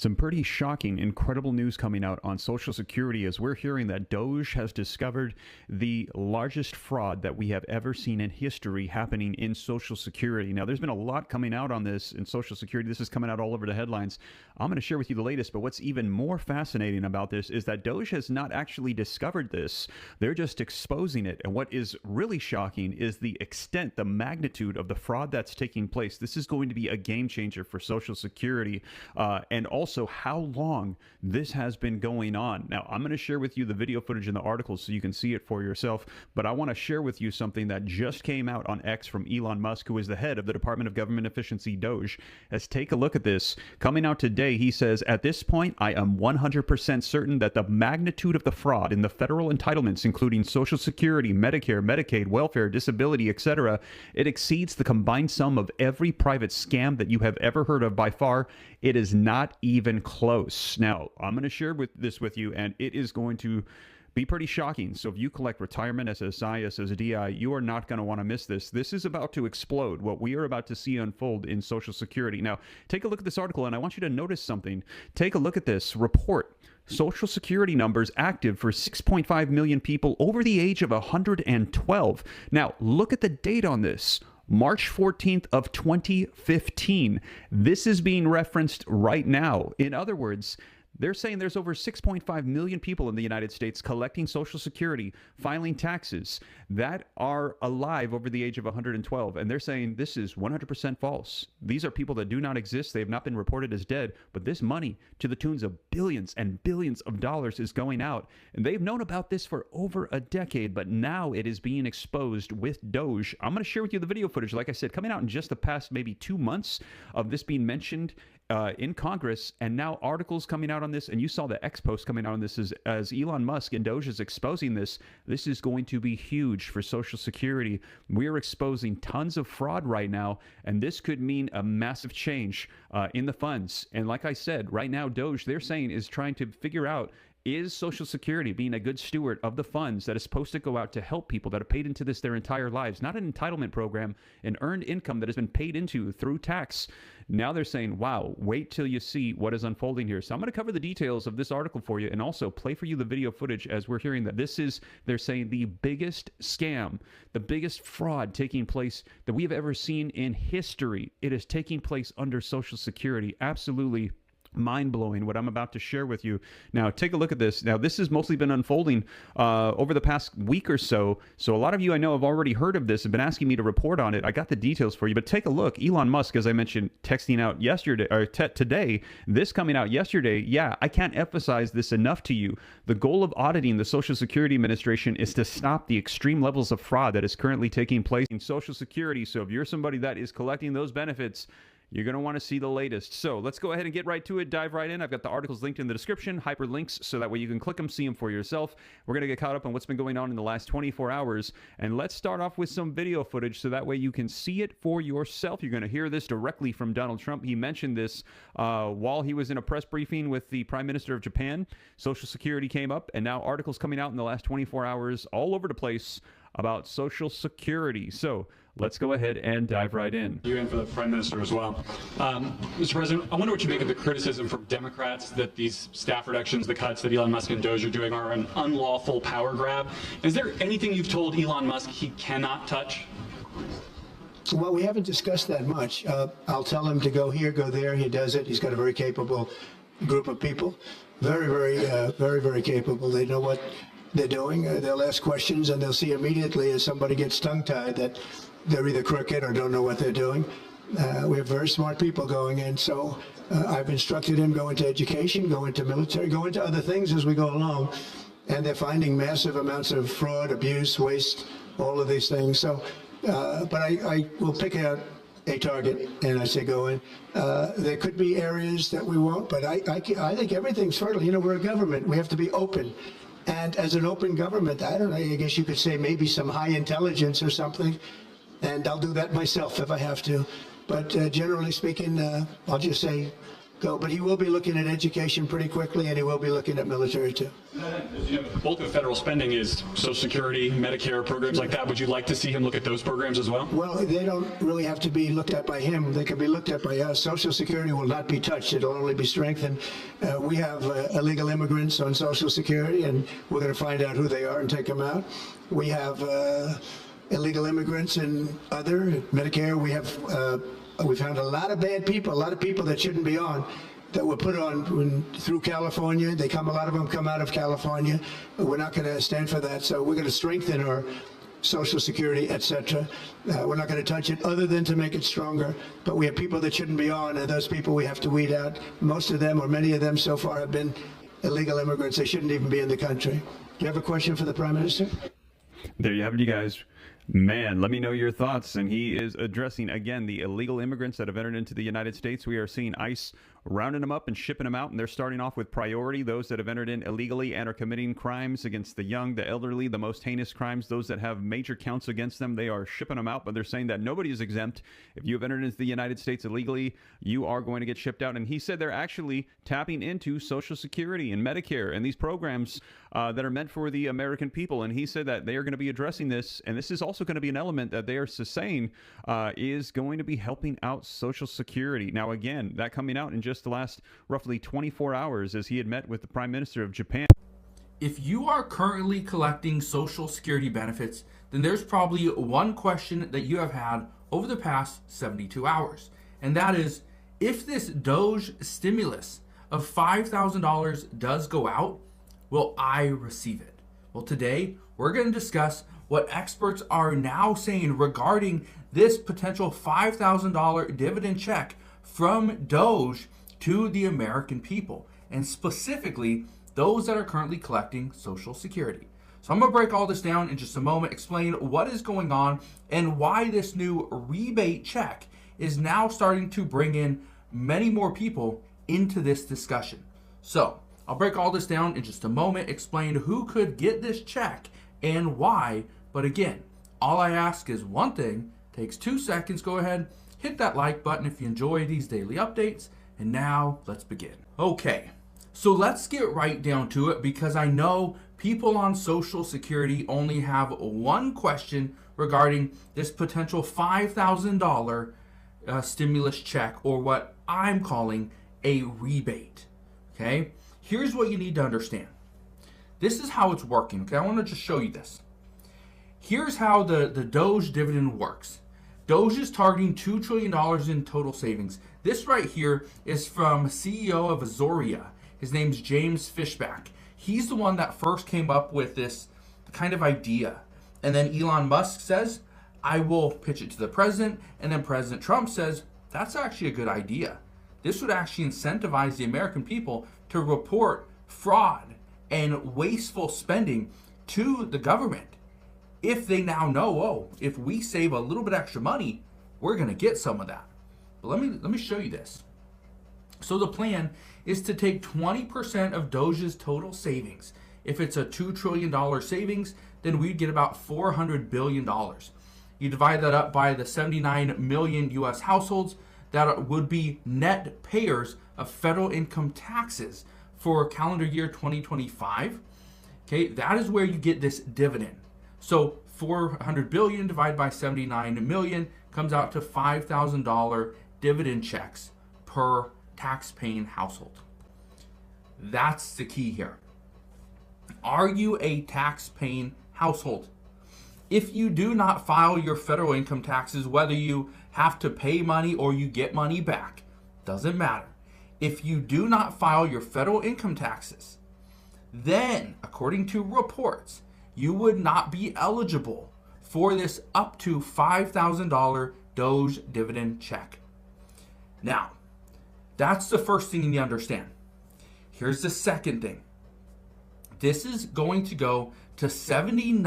Some pretty shocking, incredible news coming out on Social Security as we're hearing that Doge has discovered the largest fraud that we have ever seen in history happening in Social Security. Now, there's been a lot coming out on this in Social Security. This is coming out all over the headlines. I'm going to share with you the latest, but what's even more fascinating about this is that Doge has not actually discovered this. They're just exposing it. And what is really shocking is the extent, the magnitude of the fraud that's taking place. This is going to be a game changer for Social Security and also how long this has been going on. Now, I'm going to share with you the video footage in the article so you can see it for yourself, but I want to share with you something that just came out on X from Elon Musk, who is the head of the Department of Government Efficiency, Doge. Let's take a look at this. Coming out today, he says, "At this point, I am 100% certain that the magnitude of the fraud in the federal entitlements, including Social Security, Medicare, Medicaid, welfare, disability, etc., it exceeds the combined sum of every private scam that you have ever heard of by far. It is not even close." Now, I'm going to share this with you, and it is going to be pretty shocking. So if you collect retirement, SSI, SSDI, you are not going to want to miss this. This is about to explode, what we are about to see unfold in Social Security. Now, take a look at this article, and I want you to notice something. Take a look at this report. Social Security numbers active for 6.5 million people over the age of 112. Now, look at the date on this. March 14th of 2015. This is being referenced right now. In other words, they're saying there's over 6.5 million people in the United States collecting Social Security, filing taxes, that are alive over the age of 112. And they're saying this is 100% false. These are people that do not exist. They have not been reported as dead. But this money, to the tunes of billions and billions of dollars, is going out. And they've known about this for over a decade, but now it is being exposed with Doge. I'm going to share with you the video footage, like I said, coming out in just the past maybe 2 months of this being mentioned in Congress, and now articles coming out on this, and you saw the X post coming out on this as Elon Musk and Doge is exposing this. This is going to be huge for Social Security. We are exposing tons of fraud right now, and this could mean a massive change in the funds. And like I said, right now, Doge, they're saying, is trying to figure out, is Social Security being a good steward of the funds that is supposed to go out to help people that have paid into this their entire lives? Not an entitlement program, an earned income that has been paid into through tax. Now they're saying, wow, wait till you see what is unfolding here. So I'm going to cover the details of this article for you and also play for you the video footage as we're hearing that this is, they're saying, the biggest scam, the biggest fraud taking place that we have ever seen in history. It is taking place under Social Security. Absolutely mind-blowing what I'm about to share with you. Now, take a look at this. Now, this has mostly been unfolding over the past week or so. So a lot of you I know have already heard of this, have been asking me to report on it. I got the details for you, but take a look. Elon Musk, as I mentioned, texting out yesterday, or today, this coming out yesterday. Yeah, I can't emphasize this enough to you. The goal of auditing the Social Security Administration is to stop the extreme levels of fraud that is currently taking place in Social Security. So if you're somebody that is collecting those benefits, you're going to want to see the latest. So let's go ahead and get right to it, dive right in. I've got the articles linked in the description, hyperlinks, so that way you can click them, see them for yourself. We're going to get caught up on what's been going on in the last 24 hours. And let's start off with some video footage so that way you can see it for yourself. You're going to hear this directly from Donald Trump. He mentioned this while he was in a press briefing with the Prime Minister of Japan. Social Security came up, and now articles coming out in the last 24 hours all over the place about Social Security. So let's go ahead and dive right in. You and for the Prime Minister as well. Mr. President, I wonder what you make of the criticism from Democrats that these staff reductions, the cuts that Elon Musk and Doge are doing, are an unlawful power grab. Is there anything you've told Elon Musk he cannot touch? Well, we haven't discussed that much. I'll tell him to go here, go there. He does it. He's got a very capable group of people. Very capable. They know what they're doing. They'll ask questions, and they'll see immediately as somebody gets tongue-tied that they're either crooked or don't know what they're doing. We have very smart people going in, so I've instructed him go into education, go into military, go into other things as we go along, and they're finding massive amounts of fraud, abuse, waste, all of these things. So, but I will pick out a target, and I say go in. There could be areas that we won't, but I think everything's fertile. You know, we're a government. We have to be open. And as an open government, I don't know, I guess you could say maybe some high intelligence or something, and I'll do that myself if I have to. But generally speaking, I'll just say go. But he will be looking at education pretty quickly, and he will be looking at military too. The bulk of federal spending is Social Security, Medicare, programs like that. Would you like to see him look at those programs as well? Well, they don't really have to be looked at by him. They can be looked at by us. Social Security will not be touched. It'll only be strengthened. We have illegal immigrants on Social Security, and we're going to find out who they are and take them out. We have illegal immigrants in other Medicare. We found a lot of bad people, a lot of people that shouldn't be on, that were put on through California. A lot of them come out of California. We're not going to stand for that. So we're going to strengthen our Social Security, etc. We're not going to touch it other than to make it stronger. But we have people that shouldn't be on, and those people we have to weed out. Most of them, or many of them so far, have been illegal immigrants. They shouldn't even be in the country. Do you have a question for the Prime Minister? There you have it, you guys. Man, let me know your thoughts. And he is addressing, again, the illegal immigrants that have entered into the United States. We are seeing ICE rounding them up and shipping them out, and they're starting off with priority, those that have entered in illegally and are committing crimes against the young, the elderly, the most heinous crimes, those that have major counts against them. They are shipping them out, but they're saying that nobody is exempt. If you have entered into the United States illegally, you are going to get shipped out. And he said they're actually tapping into Social Security and Medicare and these programs that are meant for the American people. And he said that they are going to be addressing this, and this is also going to be an element that they are saying is going to be helping out Social Security. Now, again, that coming out in just the last roughly 24 hours as he had met with the Prime Minister of Japan. If you are currently collecting Social Security benefits, then there's probably one question that you have had over the past 72 hours. And that is, if this DOGE stimulus of $5,000 does go out, will I receive it? Well, today we're going to discuss what experts are now saying regarding this potential $5,000 dividend check from DOGE to the American people, and specifically those that are currently collecting Social Security. So I'm going to break all this down in just a moment, explain what is going on and why this new rebate check is now starting to bring in many more people into this discussion. So I'll break all this down in just a moment, explain who could get this check and why. But again, all I ask is one thing, takes 2 seconds. Go ahead, hit that like button if you enjoy these daily updates. And now let's begin. Okay, so let's get right down to it, because I know people on Social Security only have one question regarding this potential $5,000 stimulus check, or what I'm calling a rebate. Okay, here's what you need to understand. This is how it's working. Okay, I want to just show you this. Here's how the DOGE dividend works. DOGE is targeting $2 trillion in total savings. This right here is from CEO of Azoria. His name's James Fishback. He's the one that first came up with this kind of idea. And then Elon Musk says, I will pitch it to the president. And then President Trump says, that's actually a good idea. This would actually incentivize the American people to report fraud and wasteful spending to the government. If they now know, oh, if we save a little bit extra money, we're going to get some of that. But let me show you this. So the plan is to take 20% of DOGE's total savings. If it's a $2 trillion savings, then we'd get about $400 billion. You divide that up by the 79 million US households that would be net payers of federal income taxes for calendar year 2025. Okay, that is where you get this dividend. So 400 billion divided by 79 million comes out to $5,000 dividend checks per tax-paying household. That's the key here. Are you a tax-paying household? If you do not file your federal income taxes, whether you have to pay money or you get money back, doesn't matter. If you do not file your federal income taxes, then, according to reports, you would not be eligible for this up to $5,000 DOGE dividend check. Now, that's the first thing you need to understand. Here's the second thing. This is going to go to 79